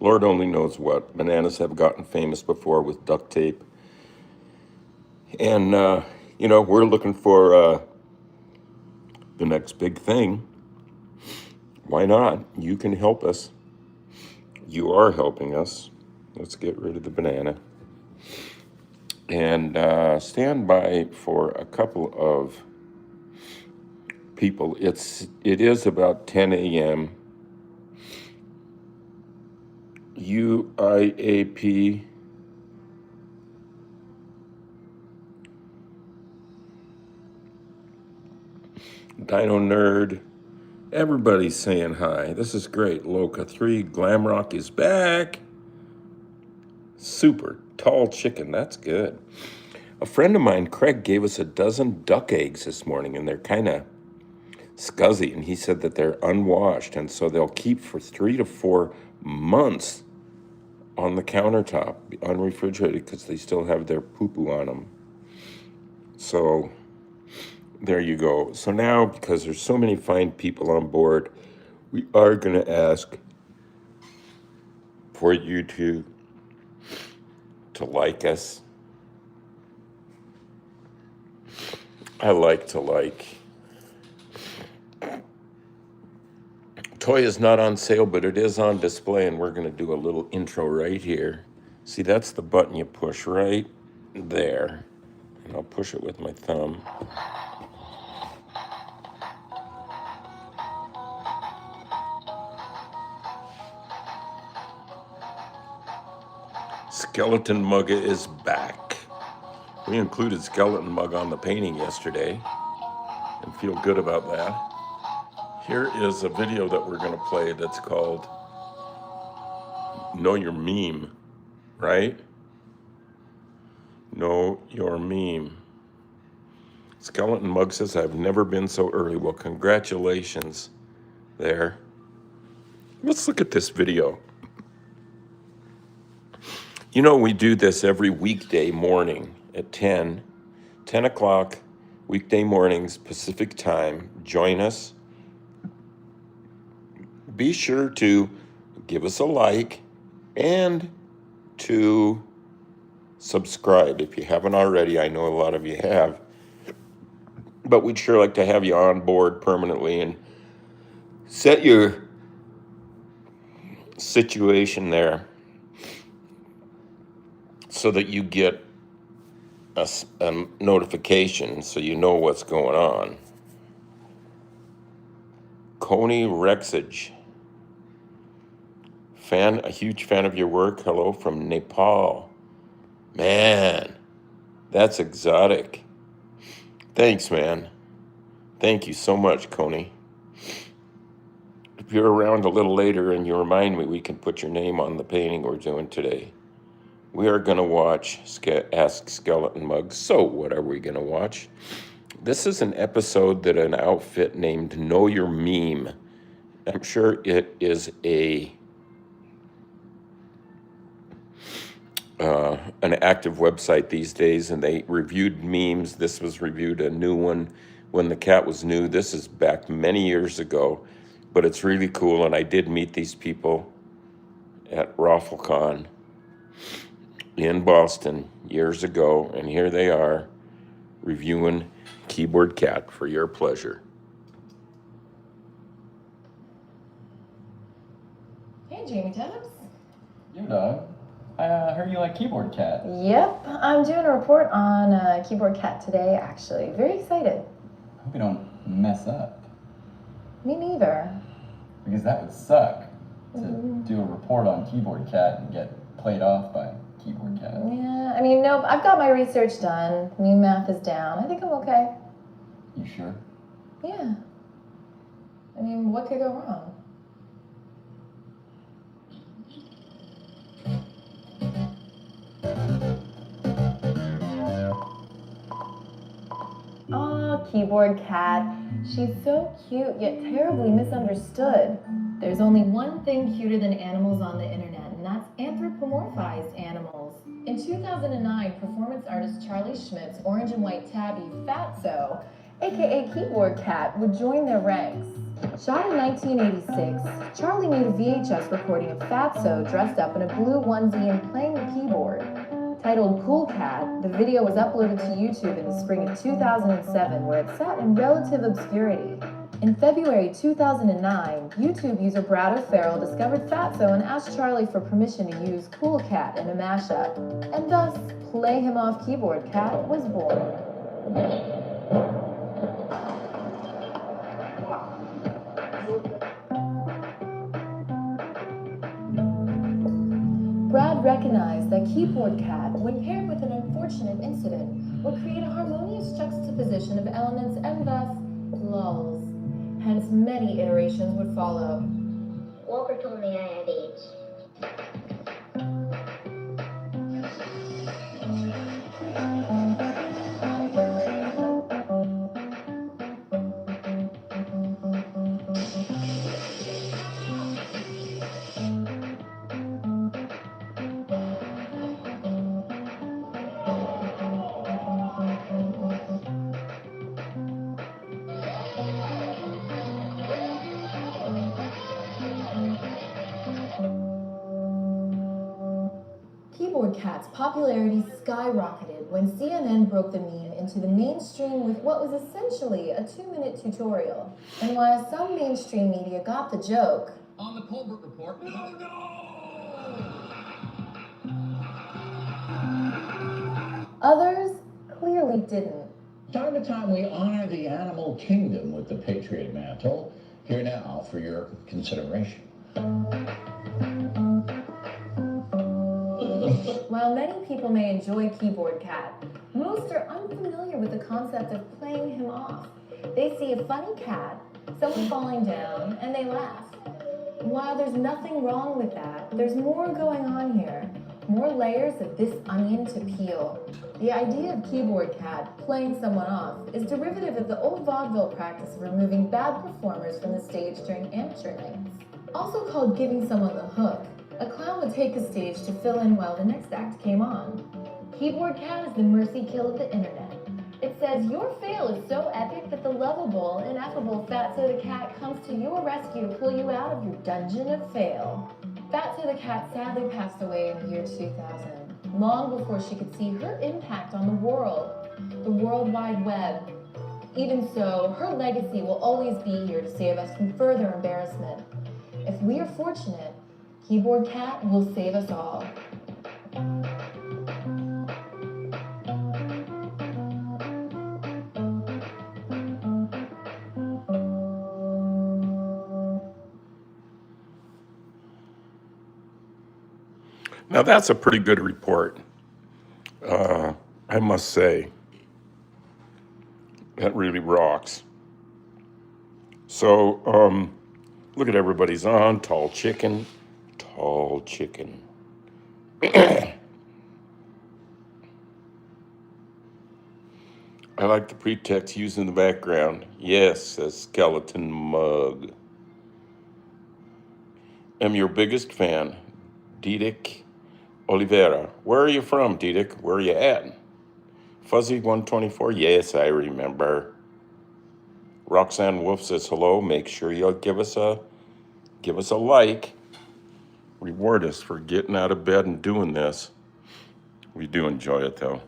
Lord only knows what. Bananas have gotten famous before with duct tape. And, we're looking for the next big thing. Why not? You can help us. You are helping us. Let's get rid of the banana. And stand by for a couple of people. It is about 10 a.m. UIAP. Dino Nerd. Everybody's saying hi. This is great. Loca 3. Glamrock is back. Super tall chicken. That's good. A friend of mine, Craig, gave us a dozen duck eggs this morning, and they're kind of scuzzy. And he said that they're unwashed, and so they'll keep for 3 to 4 months on the countertop, unrefrigerated, because they still have their poo-poo on them. So there you go. So now, because there's so many fine people on board, we are going to ask for you to like us. I like to like. Toy is not on sale, but it is on display, and we're going to do a little intro right here. See, that's the button you push right there. And I'll push it with my thumb. Skeleton Mug is back. We included Skeleton Mug on the painting yesterday and feel good about that. Here is a video that we're going to play that's called Know Your Meme, right? Know Your Meme. Skeleton Mug says, I've never been so early. Well, congratulations there. Let's look at this video. You know, we do this every weekday morning at 10 o'clock, weekday mornings, Pacific time. Join us. Be sure to give us a like and to subscribe if you haven't already. I know a lot of you have. But we'd sure like to have you on board permanently and set your situation there so that you get a notification so you know what's going on. Coney Rexage. A huge fan of your work. Hello from Nepal. Man, that's exotic. Thanks, man. Thank you so much, Coney. If you're around a little later and you remind me, we can put your name on the painting we're doing today. We are going to watch Ask Skeleton Mug. So what are we going to watch? This is an episode that an outfit named Know Your Meme. I'm sure it is an active website these days, and they reviewed memes. This was reviewed, a new one, when the cat was new. This is back many years ago, but it's really cool, and I did meet these people at RaffleCon in Boston years ago, and here they are reviewing Keyboard Cat for your pleasure. Hey, Jamie Tubbs. You dog. I heard you like Keyboard Cat. Yep, I'm doing a report on Keyboard Cat today, actually. Very excited. Hope you don't mess up. Me neither. Because that would suck to do a report on Keyboard Cat and get played off by Keyboard Cat. Yeah, I mean, nope, I've got my research done. Meme math is down. I think I'm okay. You sure? Yeah. I mean, what could go wrong? Aw, Keyboard Cat. She's so cute, yet terribly misunderstood. There's only one thing cuter than animals on the internet, and that's anthropomorphized animals. In 2009, performance artist Charlie Schmidt's orange and white tabby, Fatso, aka Keyboard Cat, would join their ranks. Shot in 1986, Charlie made a VHS recording of Fatso dressed up in a blue onesie and playing the keyboard. Titled Cool Cat, the video was uploaded to YouTube in the spring of 2007, where it sat in relative obscurity. In February 2009, YouTube user Brad O'Farrell discovered Fatso and asked Charlie for permission to use Cool Cat in a mashup, and thus Play Him Off Keyboard Cat was born. Brad recognized that Keyboard Cat, when paired with an unfortunate incident, would create a harmonious juxtaposition of elements and thus lulls. Hence, many iterations would follow. Walker told me I have AIDS. Keyboard Cat's popularity skyrocketed when CNN broke the meme into the mainstream with what was essentially a 2-minute tutorial. And while some mainstream media got the joke, On the Colbert Report. others clearly didn't. Time to time, we honor the animal kingdom with the Patriot Mantle. Here now for your consideration. While many people may enjoy Keyboard Cat, most are unfamiliar with the concept of playing him off. They see a funny cat, someone falling down, and they laugh. While there's nothing wrong with that, there's more going on here. More layers of this onion to peel. The idea of Keyboard Cat playing someone off is derivative of the old vaudeville practice of removing bad performers from the stage during amateur nights. Also called giving someone the hook, a clown would take the stage to fill in while the next act came on. Keyboard Cat is the mercy kill of the internet. It says your fail is so epic that the lovable, ineffable Fatso the Cat comes to your rescue to pull you out of your dungeon of fail. Fatso the Cat sadly passed away in the year 2000, long before she could see her impact on the world, the World Wide Web. Even so, her legacy will always be here to save us from further embarrassment. If we are fortunate, Keyboard Cat will save us all. Now that's a pretty good report, I must say. That really rocks. So, look at everybody's on. Tall chicken. Tall chicken. I like the pretext used in the background. Yes, says Skeleton Mug. Am your biggest fan, Didic Oliveira. Where are you from, Didic? Where are you at? Fuzzy 124. Yes, I remember. Roxanne Wolf says hello. Make sure you'll give us a like. Reward us for getting out of bed and doing this. We do enjoy it though.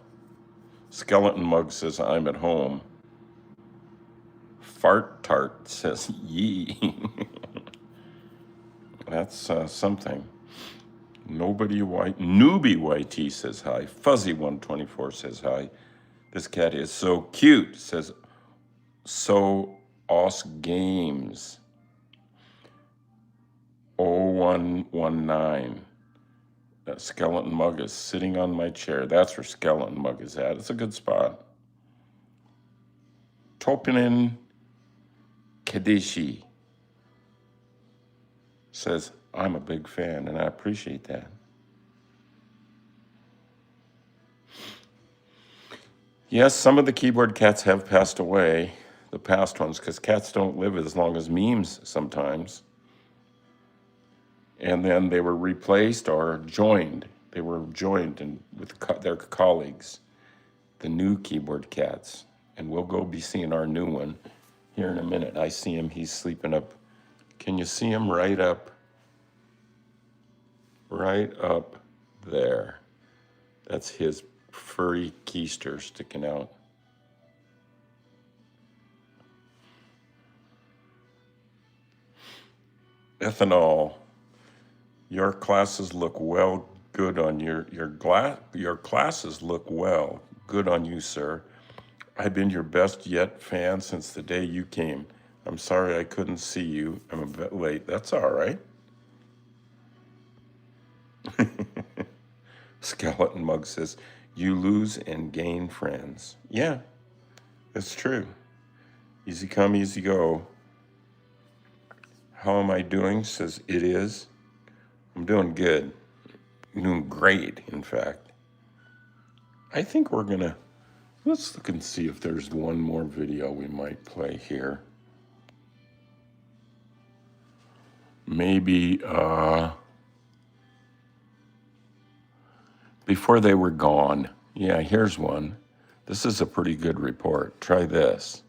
Skeleton Mug says I'm at home. Fart Tart says yee. That's something. Newbie YT says hi. Fuzzy 124 says hi. This cat is so cute, says So Os Games. 0119. That Skeleton Mug is sitting on my chair. That's where Skeleton Mug is at. It's a good spot. Topinin Kadeshi says, I'm a big fan, and I appreciate that. Yes, some of the keyboard cats have passed away, the past ones, because cats don't live as long as memes sometimes. And then they were replaced or joined. They were joined with their colleagues, the new keyboard cats. And we'll go be seeing our new one here in a minute. I see him. He's sleeping up. Can you see him right up? Right up there. That's his furry keister sticking out. Ethanol. Your classes look well, good on your classes look well, good on you, sir. I've been your best yet fan since the day you came. I'm sorry I couldn't see you. I'm a bit late. That's all right. Skeleton Mug says, you lose and gain friends. Yeah, that's true. Easy come, easy go. How am I doing? Says it is. I'm doing good. I'm doing great, in fact. I think we're gonna, let's look and see if there's one more video we might play here. Maybe, before they were gone. Yeah, here's one. This is a pretty good report. Try this.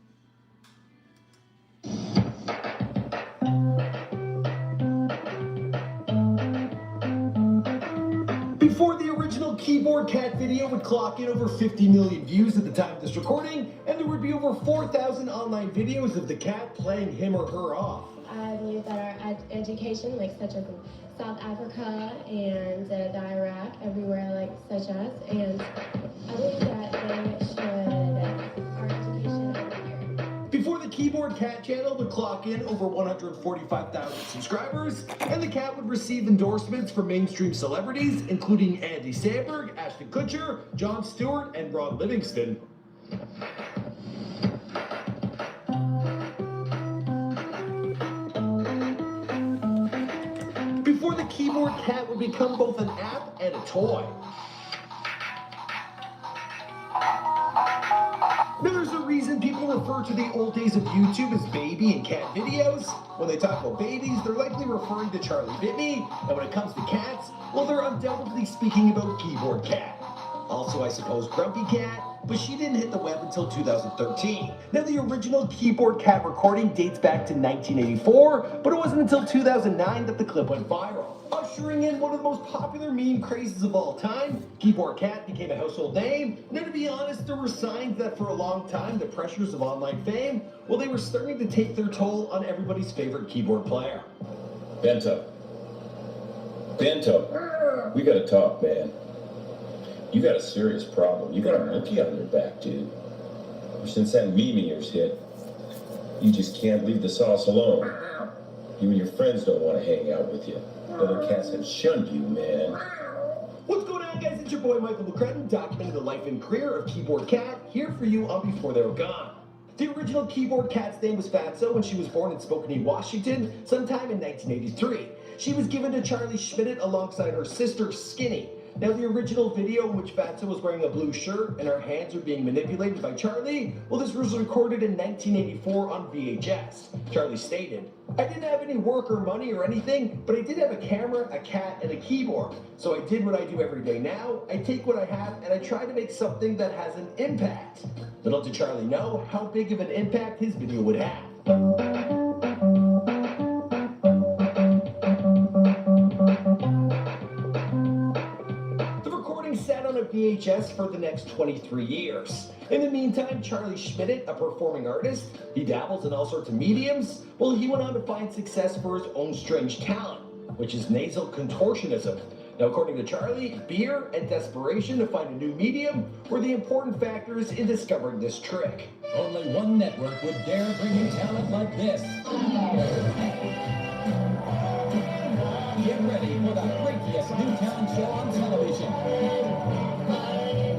Before the original Keyboard Cat video would clock in over 50 million views at the time of this recording, and there would be over 4,000 online videos of the cat playing him or her off. I believe that our education, like such as in South Africa and Iraq, everywhere like such as, and I believe that they should, our education over here. Before the Keyboard Cat channel would clock in over 145,000 subscribers, and the cat would receive endorsements from mainstream celebrities, including Andy Samberg, Ashton Kutcher, Jon Stewart, and Ron Livingston. Before the Keyboard Cat would become both an app and a toy. Now there's a reason people refer to the old days of YouTube as baby and cat videos. When they talk about babies, they're likely referring to Charlie Bit.Me, and when it comes to cats, well, they're undoubtedly speaking about Keyboard Cat. Also, I suppose Grumpy Cat, but she didn't hit the web until 2013. Now, the original Keyboard Cat recording dates back to 1984, but it wasn't until 2009 that the clip went viral. Ushering in one of the most popular meme crazes of all time, Keyboard Cat became a household name. Now, to be honest, there were signs that for a long time, the pressures of online fame, well, they were starting to take their toll on everybody's favorite keyboard player. Bento, we gotta talk, man. You got a serious problem. You got a monkey on your back, dude. Ever since that meme of yours hit, you just can't leave the sauce alone. You and your friends don't want to hang out with you. Other cats have shunned you, man. What's going on, guys? It's your boy Michael McCrudden, documenting the life and career of Keyboard Cat, here for you on Before They Were Gone. The original Keyboard Cat's name was Fatso when she was born in Spokane, Washington, sometime in 1983. She was given to Charlie Schmidt alongside her sister, Skinny. Now, the original video in which Fatso was wearing a blue shirt and her hands were being manipulated by Charlie, well, this was recorded in 1984 on VHS. Charlie stated, I didn't have any work or money or anything, but I did have a camera, a cat, and a keyboard. So I did what I do every day now. I take what I have and I try to make something that has an impact. Little did Charlie know how big of an impact his video would have. Sat on a VHS for the next 23 years. In the meantime, Charlie Schmidt, a performing artist, he dabbles in all sorts of mediums. Well, he went on to find success for his own strange talent, which is nasal contortionism. Now, according to Charlie, beer and desperation to find a new medium were the important factors in discovering this trick. Only one network would dare bring you talent like this. Get ready for the freakiest new talent show on television.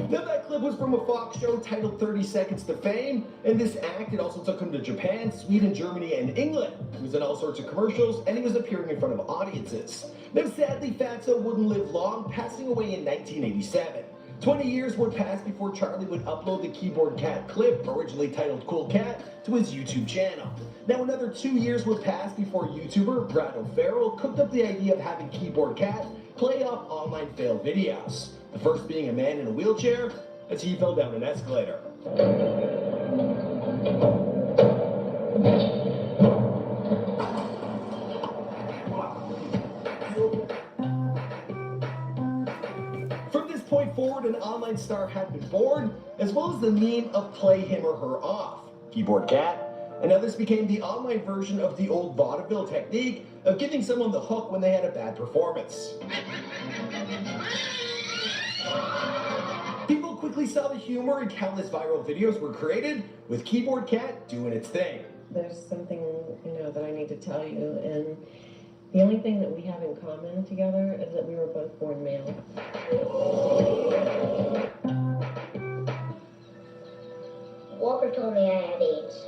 Now, that clip was from a Fox show titled 30 Seconds to Fame. In this act, it also took him to Japan, Sweden, Germany, and England. He was in all sorts of commercials, and he was appearing in front of audiences. Now, sadly, Fatso wouldn't live long, passing away in 1987. 20 years would pass before Charlie would upload the Keyboard Cat clip, originally titled Cool Cat, to his YouTube channel. Now, another 2 years would pass before YouTuber Brad O'Farrell cooked up the idea of having Keyboard Cat play off online failed videos. The first being a man in a wheelchair as he fell down an escalator. online star had been born, as well as the meme of play him or her off, Keyboard Cat. And now this became the online version of the old vaudeville technique of giving someone the hook when they had a bad performance. People quickly saw the humor and countless viral videos were created with Keyboard Cat doing its thing. There's something, that I need to tell you, and the only thing that we have in common together is that we were both born male. Walker told me I had AIDS.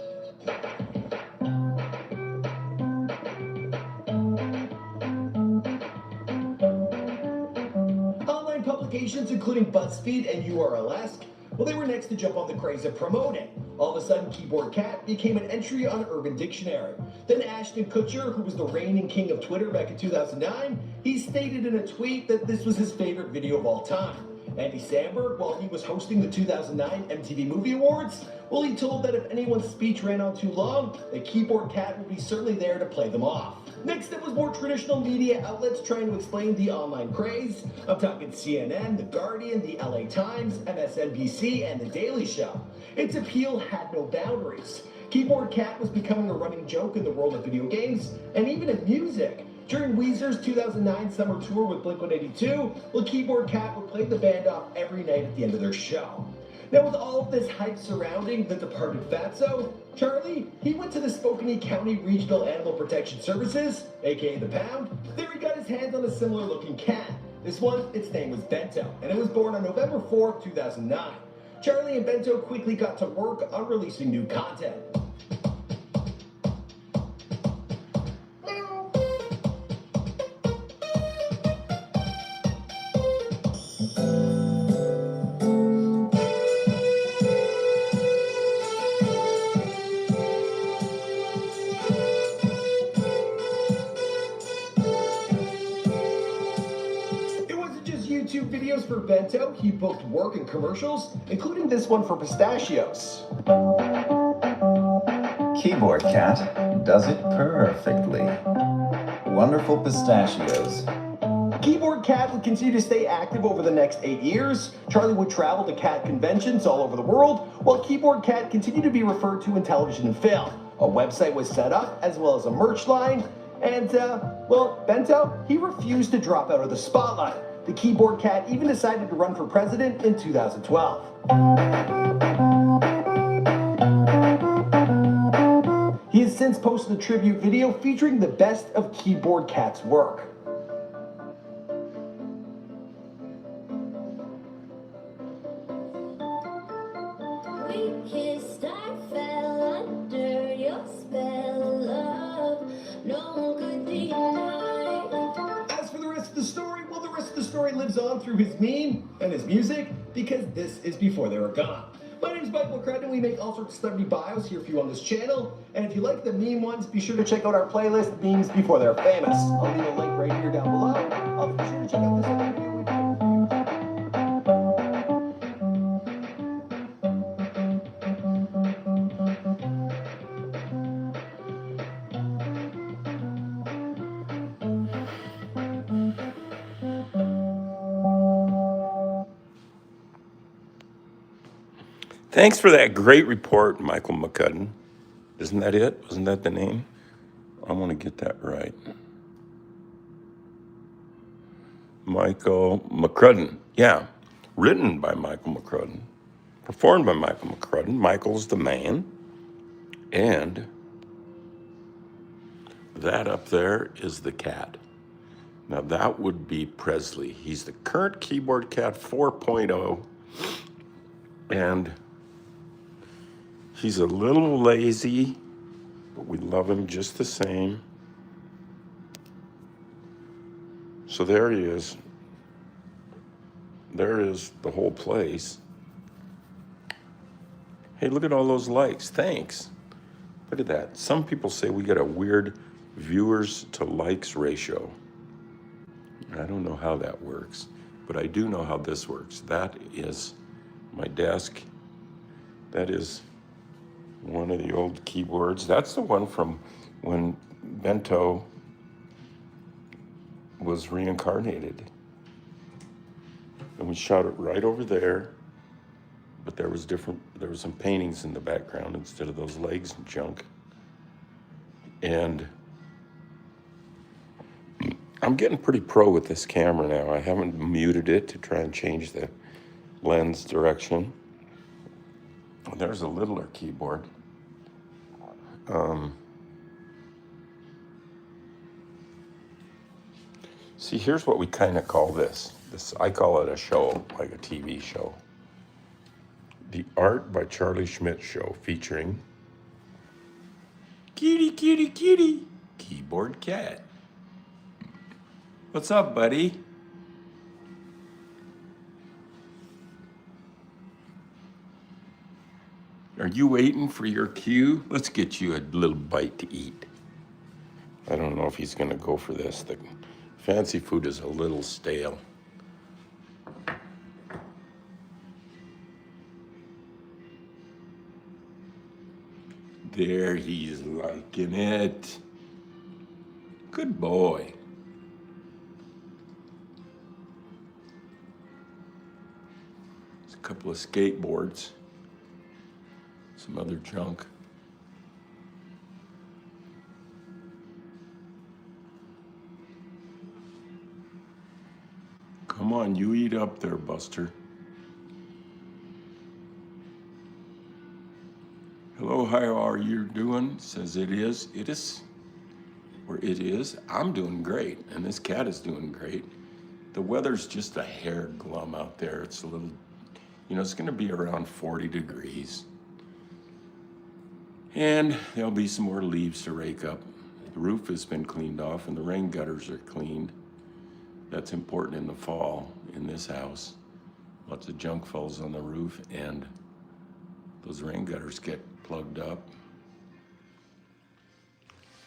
Online publications including BuzzFeed and URLesque, well, they were next to jump on the craze of promoting. All of a sudden, Keyboard Cat became an entry on Urban Dictionary. Then Ashton Kutcher, who was the reigning king of Twitter back in 2009, he stated in a tweet that this was his favorite video of all time. Andy Samberg, while he was hosting the 2009 MTV Movie Awards, well, he told that if anyone's speech ran on too long, the Keyboard Cat would be certainly there to play them off. Next up was more traditional media outlets trying to explain the online craze. I'm talking CNN, The Guardian, The LA Times, MSNBC, and The Daily Show. Its appeal had no boundaries. Keyboard Cat was becoming a running joke in the world of video games, and even in music. During Weezer's 2009 summer tour with Blink-182, well, Keyboard Cat would play the band off every night at the end of their show. Now, with all of this hype surrounding the departed Fatso, Charlie, he went to the Spokane County Regional Animal Protection Services, aka the Pound. There he got his hands on a similar looking cat. This one, its name was Bento, and it was born on November 4th, 2009. Charlie and Bento quickly got to work on releasing new content. YouTube videos for Bento, he booked work and commercials, including this one for pistachios. Keyboard Cat does it perfectly. Wonderful pistachios. Keyboard Cat would continue to stay active over the next 8 years. Charlie would travel to cat conventions all over the world, while Keyboard Cat continued to be referred to in television and film. A website was set up, as well as a merch line, and, well, Bento, he refused to drop out of the spotlight. The Keyboard Cat even decided to run for president in 2012. He has since posted a tribute video featuring the best of Keyboard Cat's work. We kissed, I fell under your spell of love. No one could deny. As for the rest of the story, well, the rest of the story lives on through his meme and his music, because this is before they were gone. My name is Michael McCrudden, and we make all sorts of celebrity bios here for you on this channel. And if you like the meme ones, be sure to check out our playlist, Memes Before They're Famous. I'll leave a link right here down below. Also, be sure to check out this other video we did. Thanks for that great report, Michael McCudden. Isn't that it? Wasn't that the name? I want to get that right. Michael McCrudden. Yeah. Written by Michael McCrudden. Performed by Michael McCrudden. Michael's the man. And that up there is the cat. Now that would be Presley. He's the current Keyboard Cat 4.0. And he's a little lazy, but we love him just the same. So there he is. There is the whole place. Hey, look at all those likes. Thanks. Look at that. Some people say we get a weird viewers to likes ratio. I don't know how that works, but I do know how this works. That is my desk. That is one of the old keyboards. That's the one from when Bento was reincarnated. And we shot it right over there. but there was some paintings in the background instead of those legs and junk. And I'm getting pretty pro with this camera now. I haven't muted it to try and change the lens direction. There's a littler keyboard. See, here's what we kind of call this. I call it a show, like a TV show. The Art by Charlie Schmidt Show, featuring Kitty, Kitty, Kitty, Keyboard Cat. What's up, buddy? Are you waiting for your cue? Let's get you a little bite to eat. I don't know if he's gonna go for this. The fancy food is a little stale. There, he's liking it. Good boy. There's a couple of skateboards. Some other junk. Come on, you eat up there, Buster. Hello, how are you doing? Says it is. It is. Or it is. I'm doing great, and this cat is doing great. The weather's just a hair glum out there. It's a little, it's gonna be around 40 degrees. And there'll be some more leaves to rake up. The roof has been cleaned off and the rain gutters are cleaned. That's important in the fall in this house. Lots of junk falls on the roof and those rain gutters get plugged up.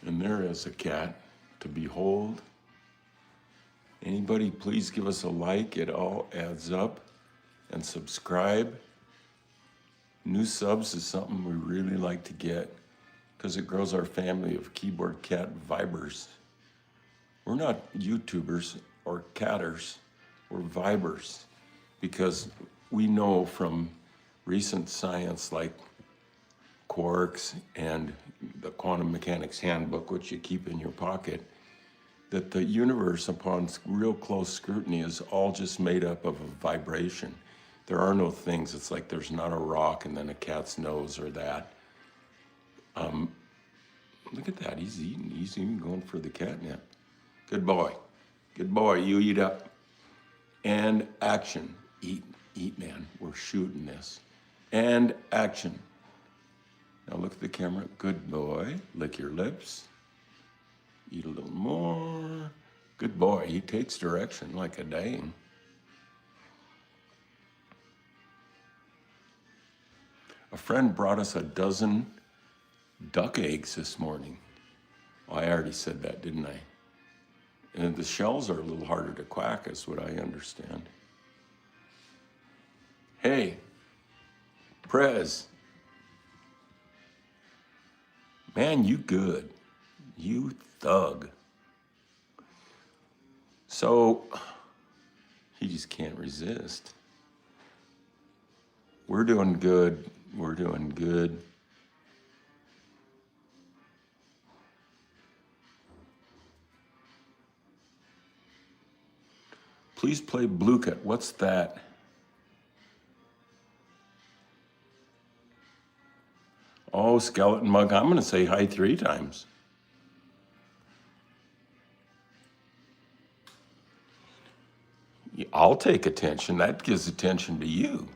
And there is a cat to behold. Anybody please give us a like, it all adds up, and subscribe. New subs is something we really like to get because it grows our family of keyboard cat vibers. We're not YouTubers or catters, we're vibers because we know from recent science like quarks and the quantum mechanics handbook, which you keep in your pocket, that the universe upon real close scrutiny is all just made up of a vibration. There are no things. It's like there's not a rock and then a cat's nose or that. Look at that. He's eating. He's even going for the catnip. Good boy. Good boy. You eat up. And action. Eat, man. We're shooting this. And action. Now look at the camera. Good boy. Lick your lips. Eat a little more. Good boy. He takes direction like a dang. A friend brought us a dozen duck eggs this morning. Oh, I already said that, didn't I? And the shells are a little harder to quack, is what I understand. Hey, Prez. Man, you good. You thug. So, he just can't resist. We're doing good. We're doing good. Please play Blue Cat. What's that? Oh, Skeleton Mug. I'm going to say hi 3 times. I'll take attention. That gives attention to you.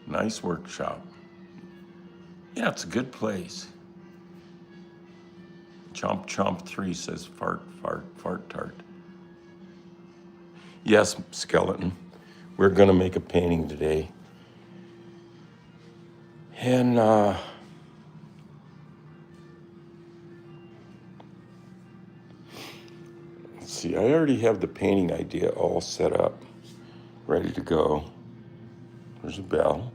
Nice workshop. Yeah, it's a good place. Chomp Chomp 3 says fart, fart, fart tart. Yes, Skeleton. We're going to make a painting today. And let's see, I already have the painting idea all set up, ready to go. There's a bell.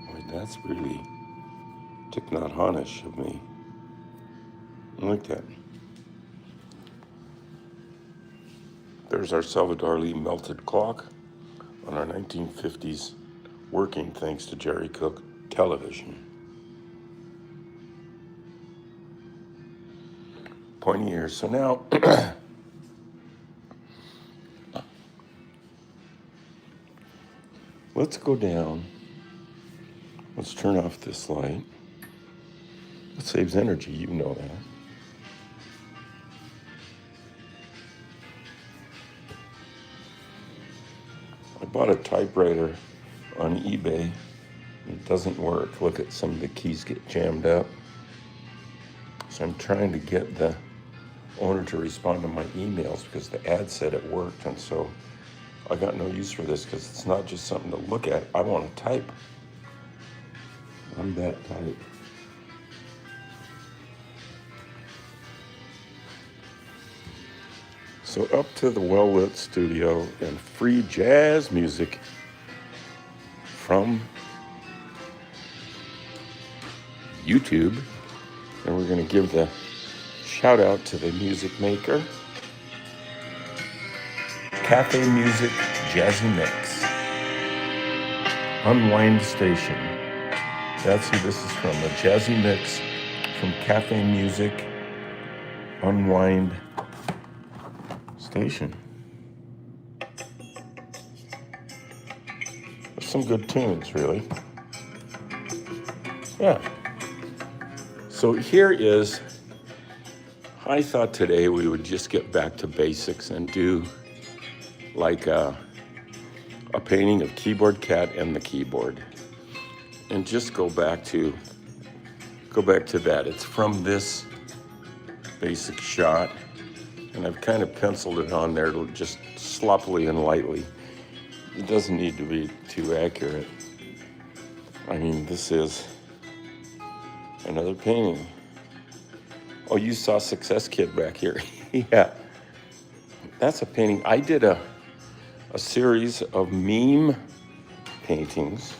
Boy, that's really Thich Nhat Hanh-ish of me. I like that. There's our Salvador Lee melted clock on our 1950s working thanks to Jerry Cook television. Pointy ears. So now, let's go down. Let's turn off this light. It saves energy, you know that. I bought a typewriter on eBay. It doesn't work. Look at some of the keys get jammed up. So I'm trying to get the owner to respond to my emails because the ad said it worked, and so I got no use for this because it's not just something to look at. I want to type. I'm that type. So up to the well-lit studio and free jazz music from YouTube. And we're going to give the shout out to the music maker. Cafe Music Jazzy Mix. Unwind Station. That's who this is from. The Jazzy Mix from Cafe Music Unwind Station. There's some good tunes, really. Yeah. So here is, I thought today we would just get back to basics and do like a painting of Keyboard Cat and the keyboard. And just go back to that. It's from this basic shot. And I've kind of penciled it on there just sloppily and lightly. It doesn't need to be too accurate. I mean, this is another painting. Oh, you saw Success Kid back here. Yeah, that's a painting. I did a series of meme paintings.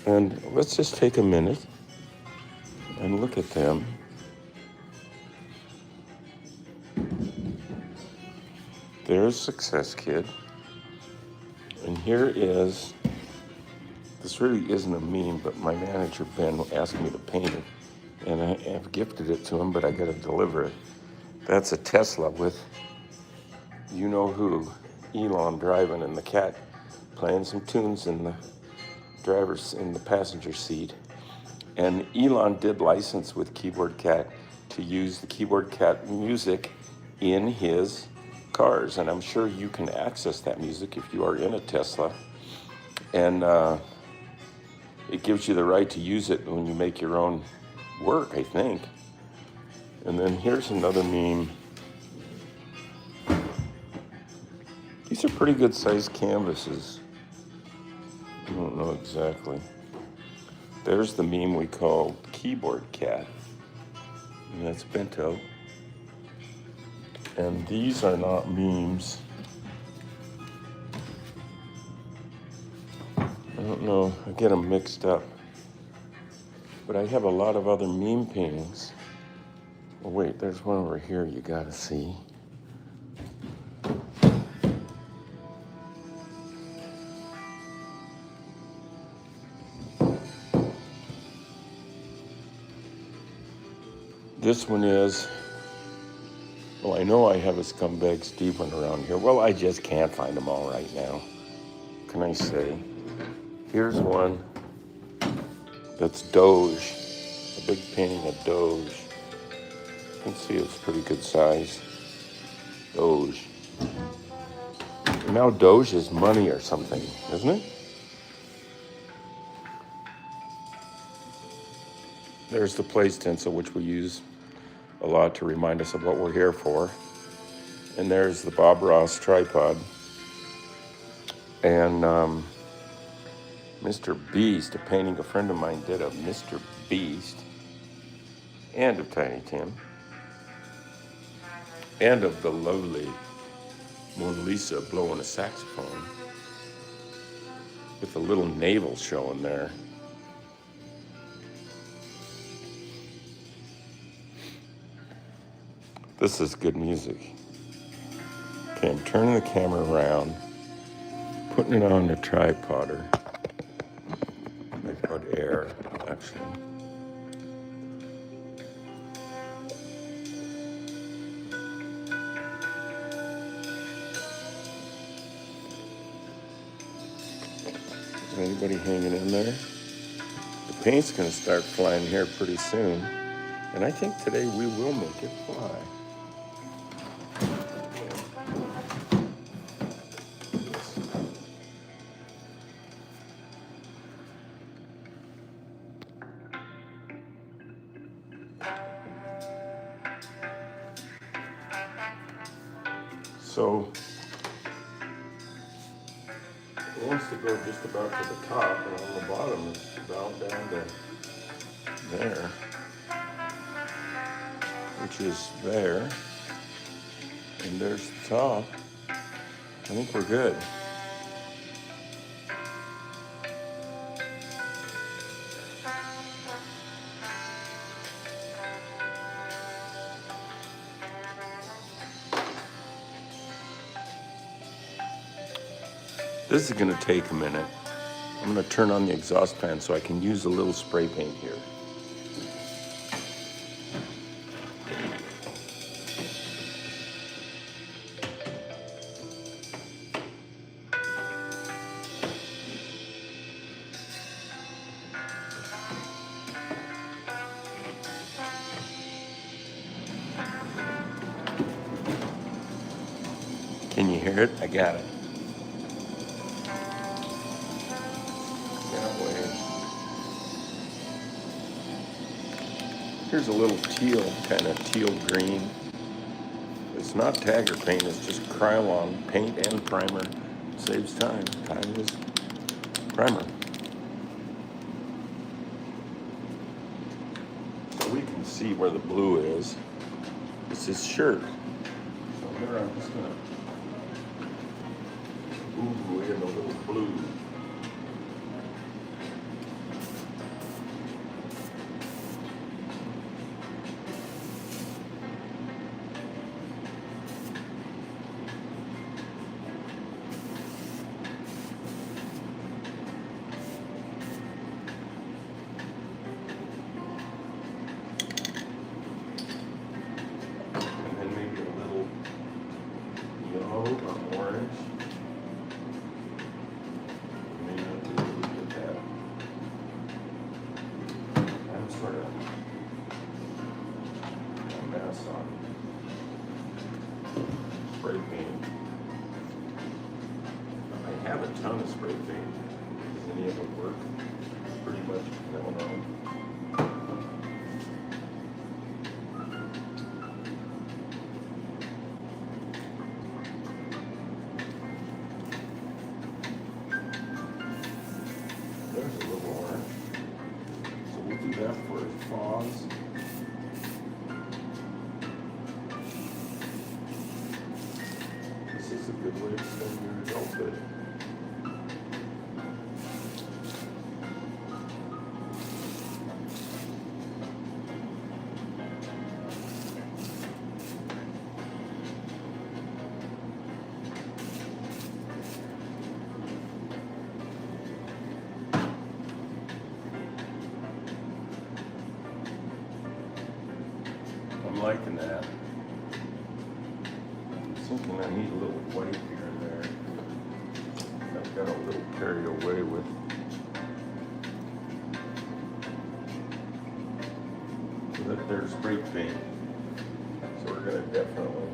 And let's just take a minute and look at them. There's Success Kid. And here is, this really isn't a meme, but my manager, Ben, asked me to paint it. And I have gifted it to him, but I gotta deliver it. That's a Tesla with you know who, Elon driving, and the cat playing some tunes in the passenger seat. And Elon did license with Keyboard Cat to use the Keyboard Cat music in his cars, and I'm sure you can access that music if you are in a Tesla, and it gives you the right to use it when you make your own work, I think. And then here's another meme. These are pretty good sized canvases. I don't know exactly. There's the meme we call Keyboard Cat, and that's Bento. And these are not memes. I don't know, I get them mixed up. But I have a lot of other meme paintings. Oh wait, there's one over here you gotta see. This one is, well, I know I have a scumbag Steve one around here. Well, I just can't find them all right now. What can I say? Here's one that's Doge, a big painting of Doge. You can see it's pretty good size. Doge. Now Doge is money or something, isn't it? There's the play stencil, which we use a lot to remind us of what we're here for. And there's the Bob Ross tripod. And Mr. Beast, a painting a friend of mine did of Mr. Beast, and of Tiny Tim, and of the lovely Mona Lisa blowing a saxophone with a little navel showing there. This is good music. Okay, I'm turning the camera around, putting it on the tripod, or tripod air, actually. Is anybody hanging in there? The paint's gonna start flying here pretty soon, and I think today we will make it fly. So it wants to go just about to the top, and on the bottom it's about down to there, which is there, and there's the top. I think we're good. This is gonna take a minute. I'm gonna turn on the exhaust fan so I can use a little spray paint here. Can you hear it? I got it. That way. Here's a little teal, kind of teal green. It's not Tagger paint, it's just Krylon paint and primer. Saves time. Time is primer. So we can see where the blue is. It's his shirt. So there I'm just gonna ooh, in a little blue. And then maybe a little yellow or orange. Sort of a mess on spray paint. I have a ton of spray paint. Does any of it work? Pretty much, I don't know. There's a little orange. We'll do that for his paws. This is a good way to spend your adulthood. I'm liking that. I'm thinking I need a little white here and there. I've got a little carried away with that there's spray paint. So we're gonna definitely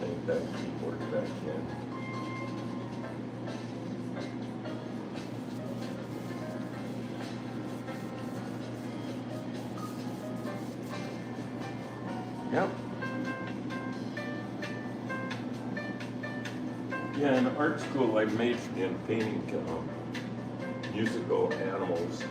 paint that keyboard back in. Yep. Yeah, in art school I majored in painting musical animals.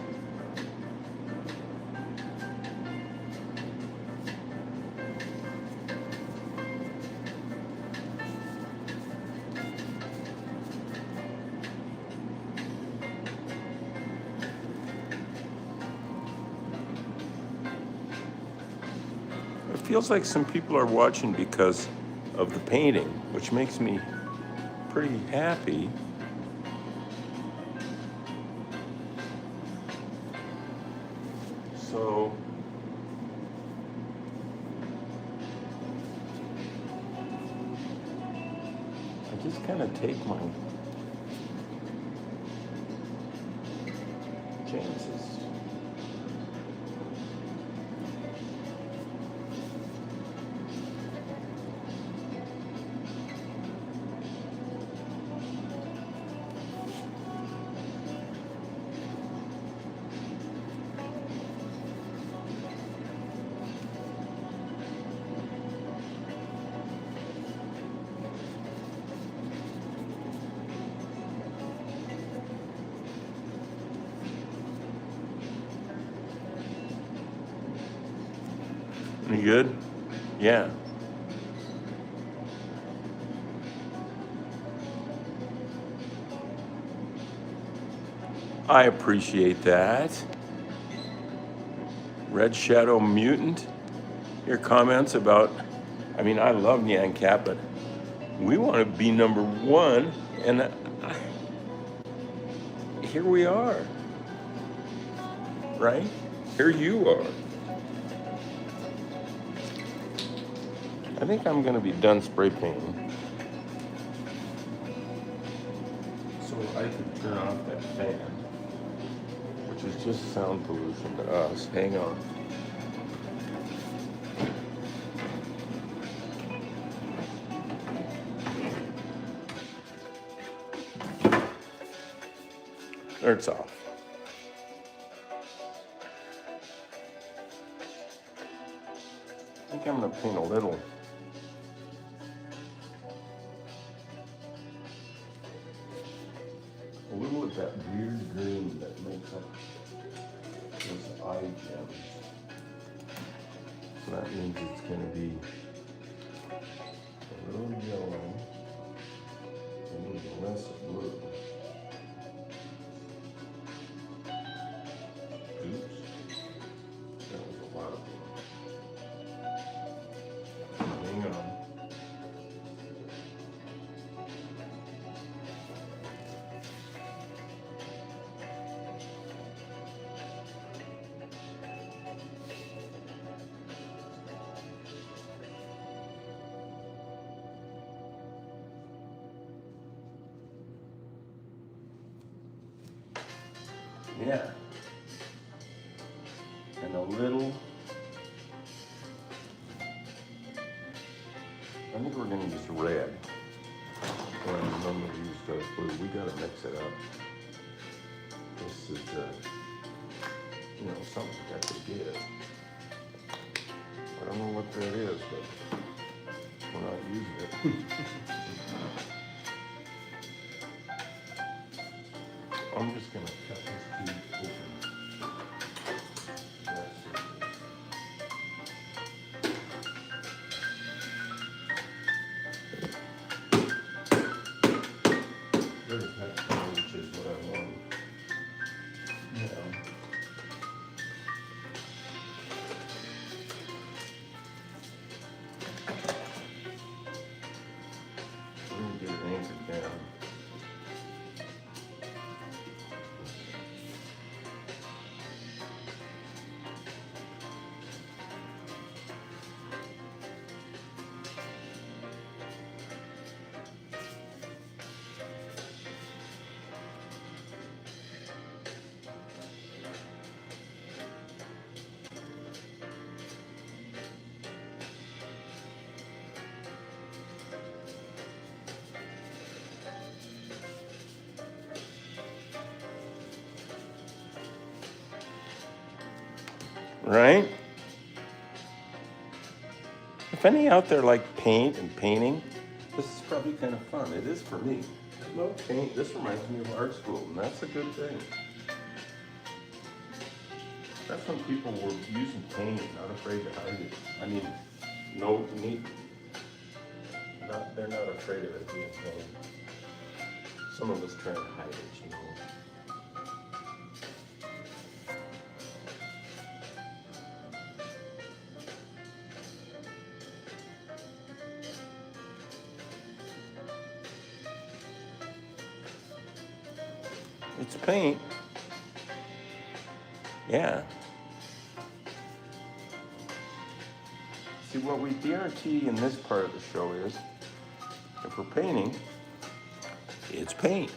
It feels like some people are watching because of the painting, which makes me pretty happy. So I just kind of take my chances. Any good? Yeah. I appreciate that. Red Shadow Mutant, your comments about, I mean, I love Nyan Cat, but we want to be number one, and here we are, right? Here you are. I think I'm going to be done spray painting, so I can turn off that fan, which is just sound pollution to us. Hang on. There, it's off. I think I'm going to paint a little. A little of that weird green that makes up those eye gems. So that means it's going to be a little yellow and less blue. Oops. That was a lot of blue. Hang on. Yeah. And a little. I think we're going to use red. When I normally use blue, we got to mix it up. This is, something I could get. I don't know what that is, but we're not using it. I'm just going to cut this tube open. Very texture, which is what I want. We're going to get it anchored down. Right? If any out there like paint and painting, this is probably kind of fun. It is for me. I love paint. This reminds me of art school, and that's a good thing. That's when people were using paint, not afraid to hide it. I mean, no need. They're not afraid of it being painted. Some of us try to hide it, It's paint. Yeah. See, what we guarantee in this part of the show is, if we're painting, it's paint.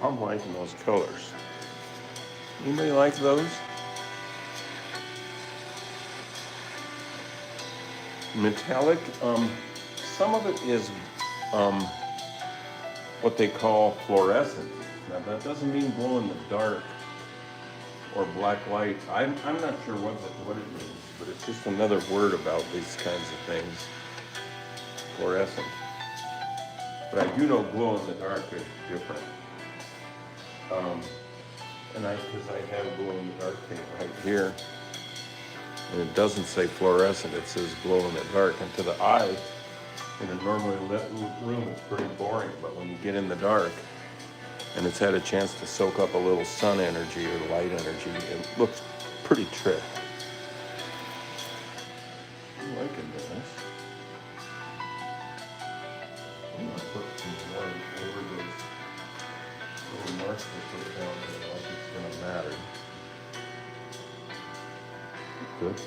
I'm liking those colors. Anybody like those? Metallic, some of it is what they call fluorescent. Now that doesn't mean glow in the dark or black light. I'm not sure what it means, but it's just another word about these kinds of things. Fluorescent. But I do know glow in the dark is different. And because I have glow in the dark paint right here, and it doesn't say fluorescent, it says glow in the dark. And to the eye, in a normally lit room, it's pretty boring. But when you get in the dark, and it's had a chance to soak up a little sun energy or light energy, it looks pretty trick. I'm liking this. I'm gonna put some white over those little marks we put down there, like it's gonna matter. Good.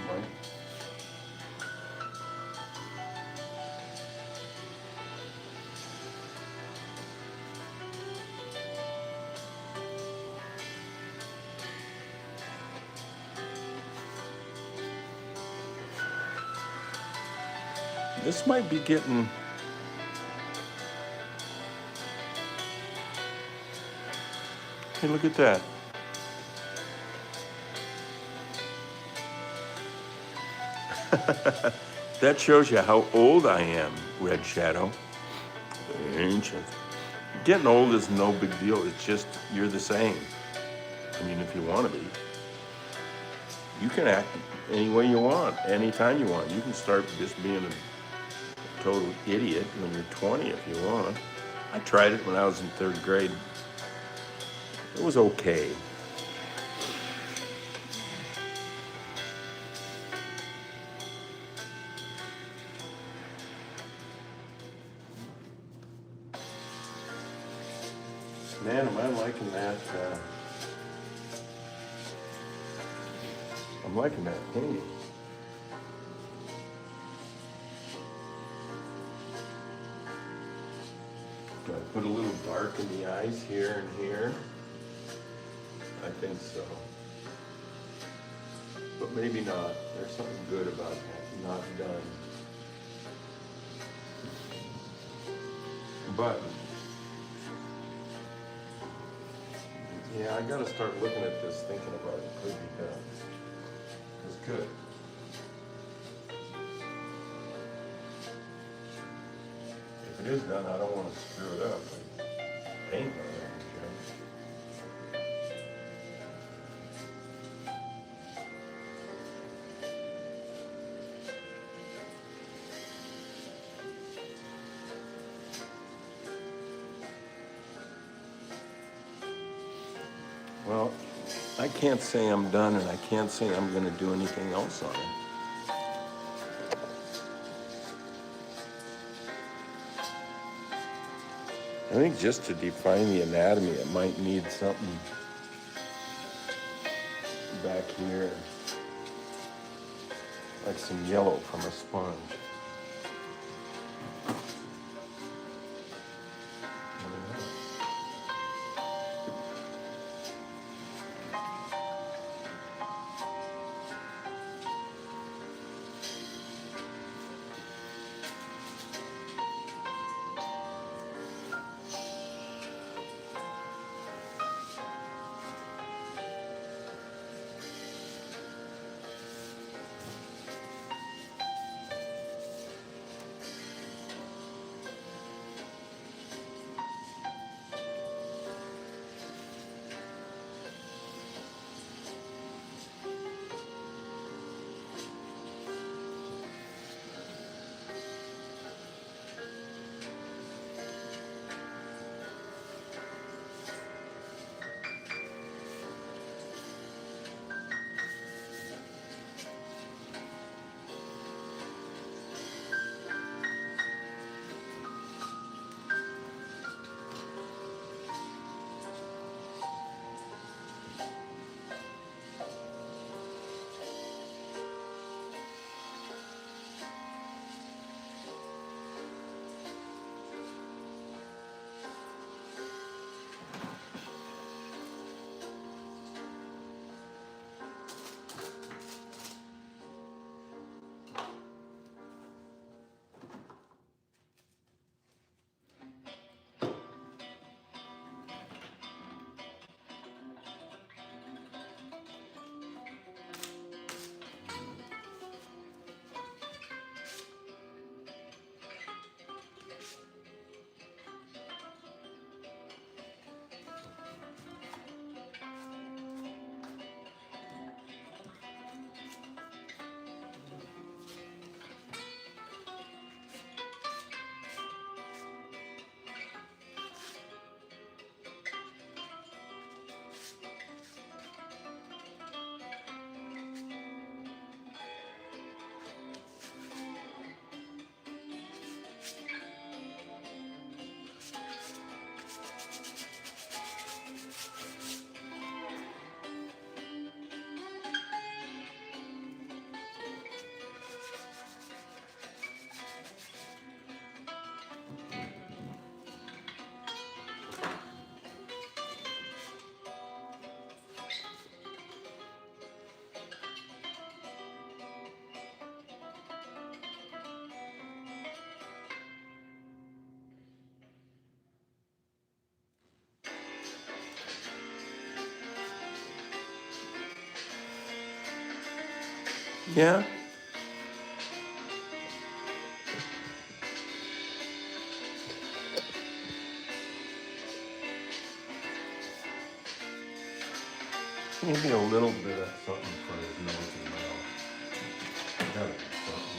White. This might be getting hey, look at that. That shows you how old I am, Red Shadow. Ancient. Getting old is no big deal. It's just you're the same. I mean, if you want to be. You can act any way you want, anytime you want. You can start just being a total idiot when you're 20 if you want. I tried it when I was in 3rd grade. It was okay. Man, am I liking that? I'm liking that painting. Do I put a little dark in the eyes here and here? I think so. But maybe not. There's something good about that. Not done. But yeah, I gotta start looking at this, thinking about it. Could be done. It's good. If it is done, I don't want to screw it up. Like paint on it. Well, I can't say I'm done, and I can't say I'm going to do anything else on it. I think just to define the anatomy, it might need something back here, like some yellow from a sponge. Yeah? Maybe a little bit of something for his nose and mouth. Gotta be something.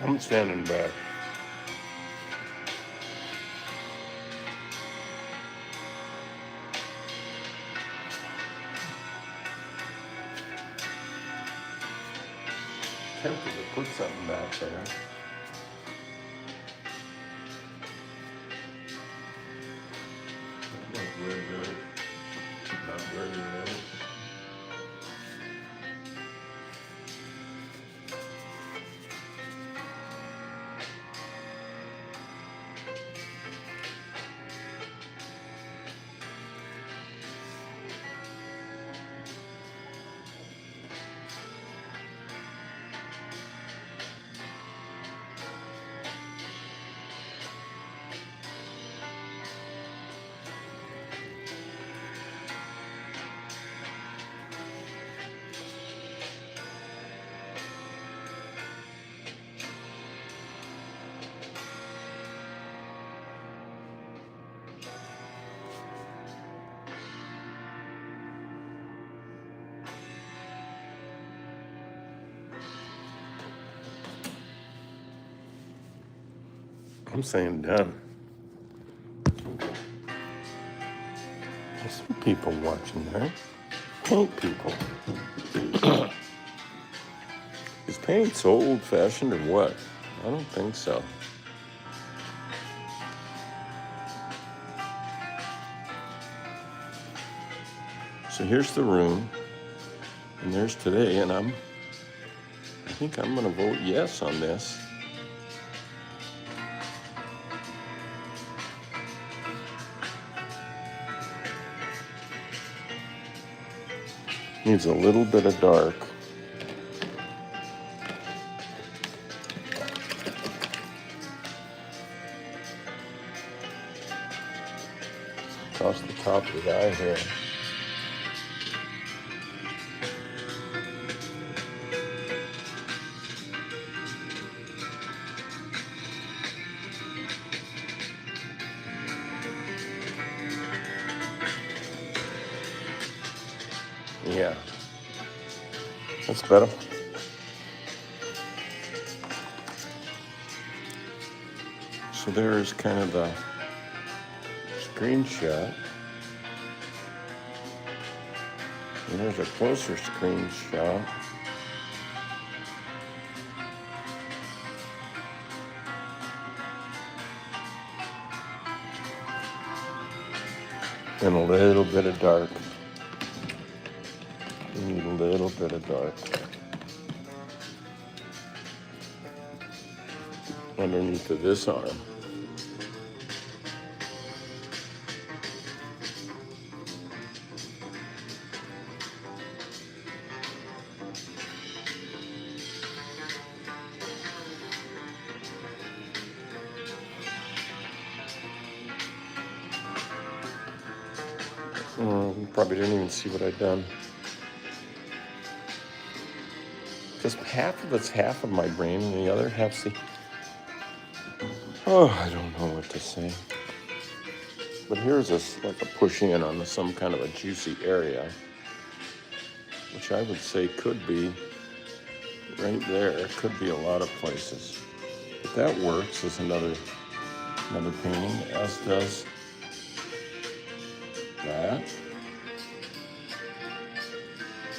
I'm standing back. Tempted to put something back there. Not very good. Not very good. I'm saying done. There's some people watching there. Paint people. Is paint so old-fashioned or what? I don't think so. So here's the room, and there's today, and I think I'm gonna vote yes on this. Needs a little bit of dark. Across the top of the eye here. Yeah, that's better. So there's kind of the screenshot. And there's a closer screenshot. And a little bit of dark. You need a little bit of dark underneath of this arm. You probably didn't even see what I'd done. Because half of it's half of my brain and the other half's the... Oh, I don't know what to say. But here's like a pushing in on some kind of a juicy area, which I would say could be right there. It could be a lot of places. But that works as another painting, as does that.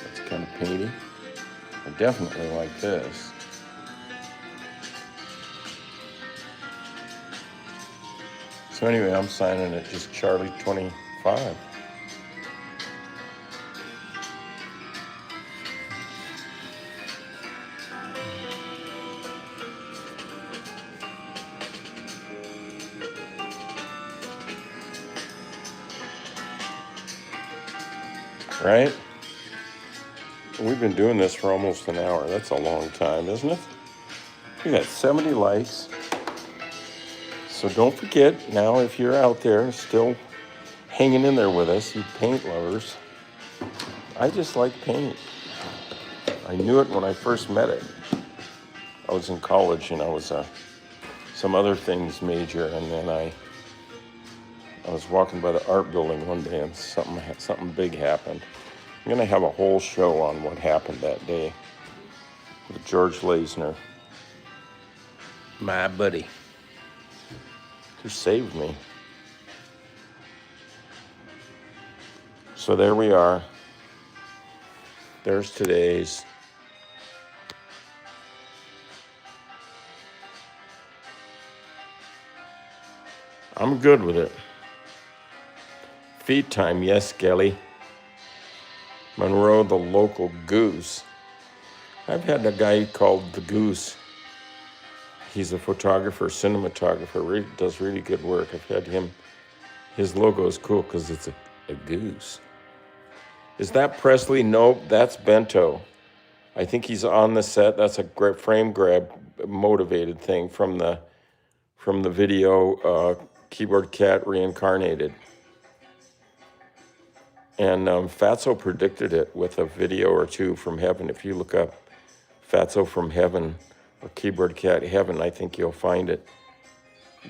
That's kind of painty. I definitely like this. So anyway, I'm signing it just Charlie 25. Right? We've been doing this for almost an hour. That's a long time, isn't it? We got 70 likes. So don't forget, now if you're out there still hanging in there with us, you paint lovers, I just like paint. I knew it when I first met it. I was in college and I was some other things major, and then I was walking by the art building one day and something big happened. I'm gonna have a whole show on what happened that day with George Laisner, my buddy, who saved me. So there we are. There's today's. I'm good with it. Feed time, yes, Kelly. Monroe, the local goose. I've had a guy called the Goose. He's a photographer, cinematographer, does really good work. I've had him. His logo is cool because it's a goose. Is that Presley? Nope, that's Bento. I think he's on the set. That's a frame grab motivated thing from the video Keyboard Cat Reincarnated. And Fatso predicted it with a video or two from heaven. If you look up Fatso from Heaven or Keyboard Cat Heaven, I think you'll find it.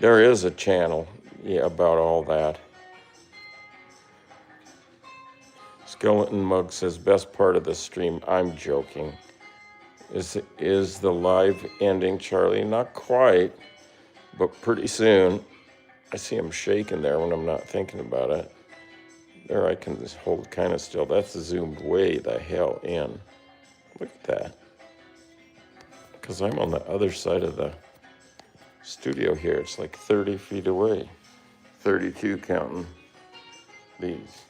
There is a channel about all that. Skeleton Mug says, best part of the stream. I'm joking. Is the live ending, Charlie? Not quite. But pretty soon, I see them shaking there when I'm not thinking about it. There I can just hold kind of still. That's zoomed way the hell in. Look at that. Because I'm on the other side of the studio here. It's like 30 feet away. 32 counting these.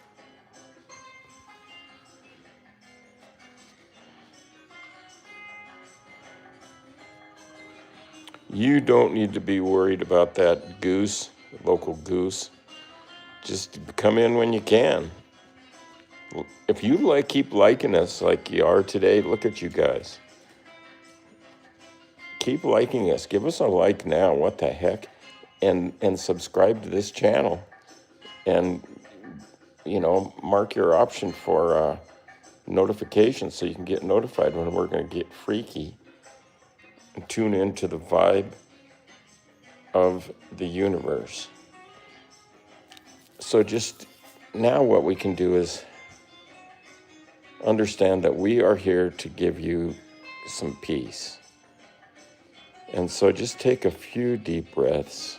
You don't need to be worried about that goose, local goose. Just come in when you can. If you keep liking us like you are today, look at you guys. Keep liking us. Give us a like now. What the heck? And subscribe to this channel. And, mark your option for notifications so you can get notified when we're going to get freaky. And tune into the vibe of the universe. So just now what we can do is understand that we are here to give you some peace. And so just take a few deep breaths,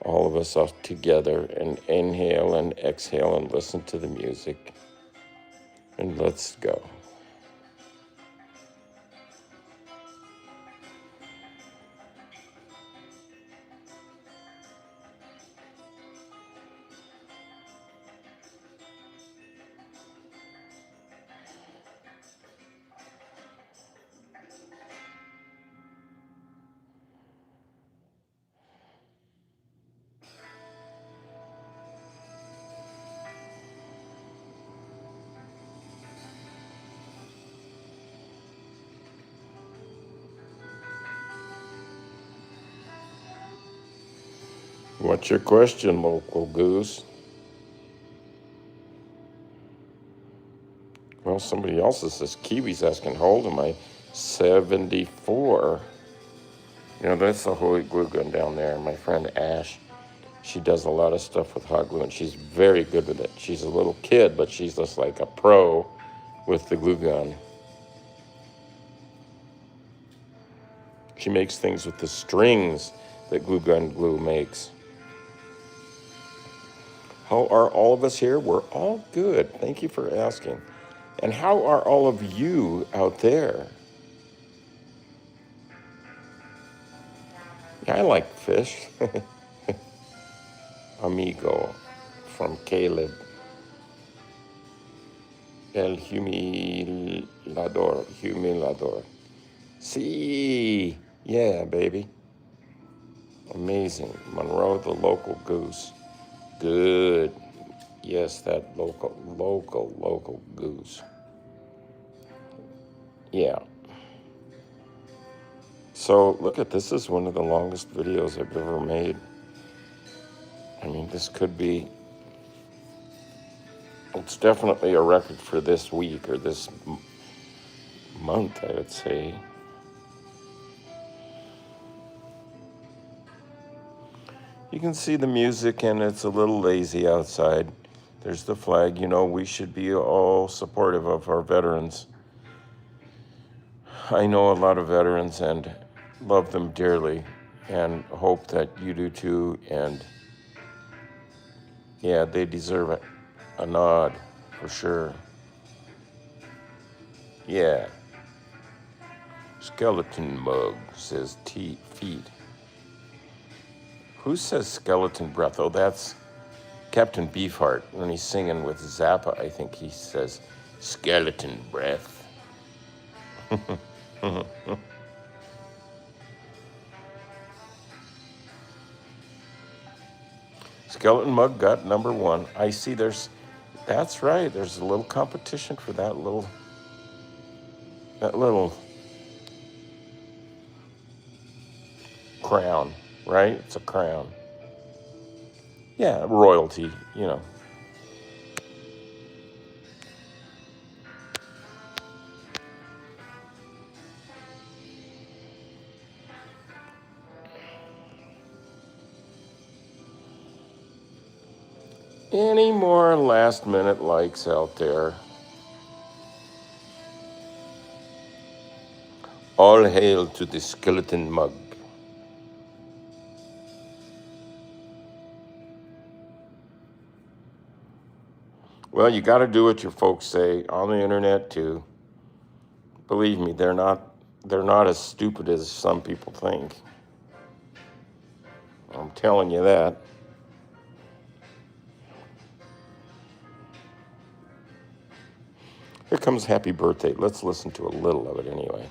all of us all together, and inhale and exhale and listen to the music. And let's go. What's your question, local goose? Well, somebody else says Kiwi's asking, how old am I? 74. That's the holy glue gun down there. My friend Ash, she does a lot of stuff with hot glue, and she's very good with it. She's a little kid, but she's just like a pro with the glue gun. She makes things with the strings that glue gun glue makes. How are all of us here? We're all good. Thank you for asking. And how are all of you out there? Yeah, I like fish. Amigo from Caleb. El Humilador. See, yeah, baby. Amazing. Monroe, the local goose. Good. Yes, that local goose. Yeah. So look at this. Is one of the longest videos I've ever made. I mean, this could be, it's definitely a record for this week or this month, I would say. You can see the music, and it's a little lazy outside. There's the flag. We should be all supportive of our veterans. I know a lot of veterans and love them dearly, and hope that you do too. And yeah, they deserve a nod for sure. Yeah. Skeleton mug says feet. Who says skeleton breath? Oh, that's Captain Beefheart. When he's singing with Zappa, I think he says skeleton breath. Skeleton mug got number 1. I see that's right. There's a little competition for that little crown, right? It's a crown. Yeah, royalty, Any more last minute likes out there? All hail to the skeleton mug. Well, you got to do what your folks say on the internet too. Believe me, they're not as stupid as some people think. I'm telling you that. Here comes Happy Birthday. Let's listen to a little of it anyway.